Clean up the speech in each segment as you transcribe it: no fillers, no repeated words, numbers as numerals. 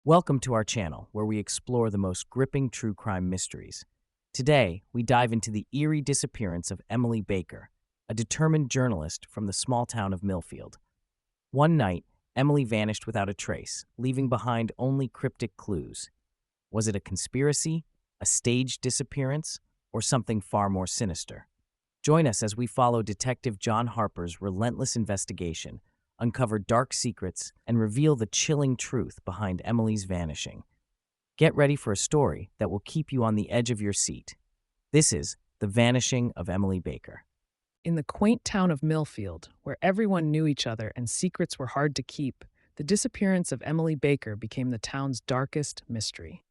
Welcome to our channel, where we explore the most gripping true crime mysteries. Today, we dive into the eerie disappearance of Emily Baker, a determined journalist from the small town of Millfield. One night, Emily vanished without a trace, leaving behind only cryptic clues. Was it a conspiracy, a staged disappearance, or something far more sinister? Join us as we follow Detective John Harper's relentless investigation, uncover dark secrets, and reveal the chilling truth behind Emily's vanishing. Get ready for a story that will keep you on the edge of your seat. This is The Vanishing of Emily Baker. In the quaint town of Millfield, where everyone knew each other and secrets were hard to keep, the disappearance of Emily Baker became the town's darkest mystery.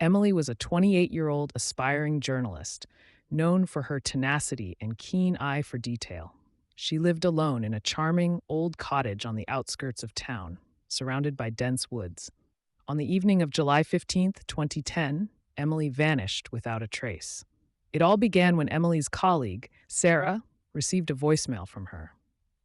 Emily was a 28-year-old aspiring journalist, known for her tenacity and keen eye for detail. She lived alone in a charming, old cottage on the outskirts of town, surrounded by dense woods. On the evening of July 15th, 2010, Emily vanished without a trace. It all began when Emily's colleague, Sarah, received a voicemail from her.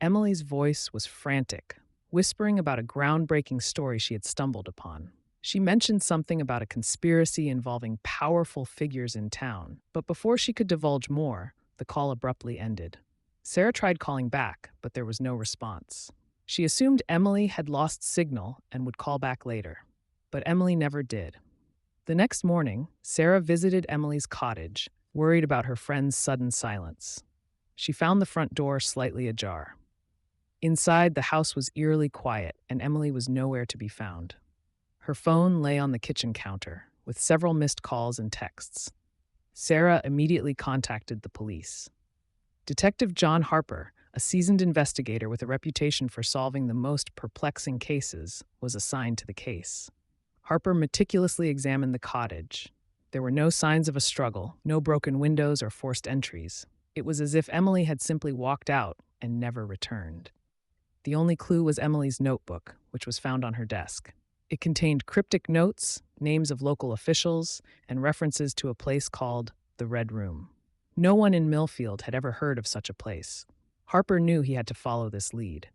Emily's voice was frantic, whispering about a groundbreaking story she had stumbled upon. She mentioned something about a conspiracy involving powerful figures in town, but before she could divulge more, the call abruptly ended. Sarah tried calling back, but there was no response. She assumed Emily had lost signal and would call back later, but Emily never did. The next morning, Sarah visited Emily's cottage, worried about her friend's sudden silence. She found the front door slightly ajar. Inside, the house was eerily quiet, and Emily was nowhere to be found. Her phone lay on the kitchen counter, with several missed calls and texts. Sarah immediately contacted the police. Detective John Harper, a seasoned investigator with a reputation for solving the most perplexing cases, was assigned to the case. Harper meticulously examined the cottage. There were no signs of a struggle, no broken windows or forced entries. It was as if Emily had simply walked out and never returned. The only clue was Emily's notebook, which was found on her desk. It contained cryptic notes, names of local officials, and references to a place called the Red Room. No one in Millfield had ever heard of such a place. Harper knew he had to follow this lead.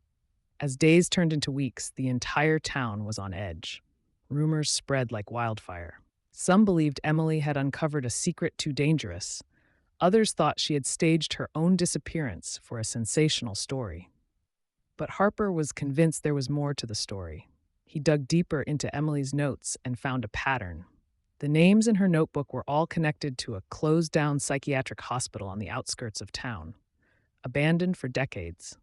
As days turned into weeks, the entire town was on edge. Rumors spread like wildfire. Some believed Emily had uncovered a secret too dangerous. Others thought she had staged her own disappearance for a sensational story. But Harper was convinced there was more to the story. He dug deeper into Emily's notes and found a pattern. The names in her notebook were all connected to a closed-down psychiatric hospital on the outskirts of town, abandoned for decades.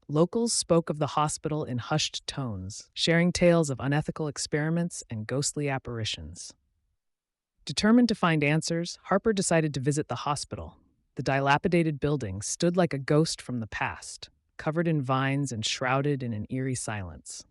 Locals spoke of the hospital in hushed tones, sharing tales of unethical experiments and ghostly apparitions. Determined to find answers, Harper decided to visit the hospital. The dilapidated building stood like a ghost from the past, covered in vines and shrouded in an eerie silence.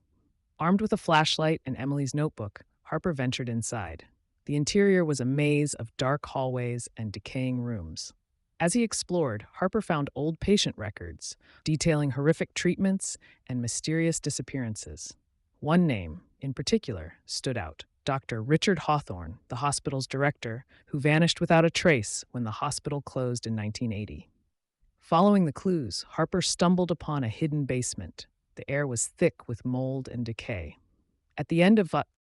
Armed with a flashlight and Emily's notebook, Harper ventured inside. The interior was a maze of dark hallways and decaying rooms. As he explored, Harper found old patient records, detailing horrific treatments and mysterious disappearances. One name, in particular, stood out: Dr. Richard Hawthorne, the hospital's director, who vanished without a trace when the hospital closed in 1980. Following the clues, Harper stumbled upon a hidden basement. The air was thick with mold and decay. At the end of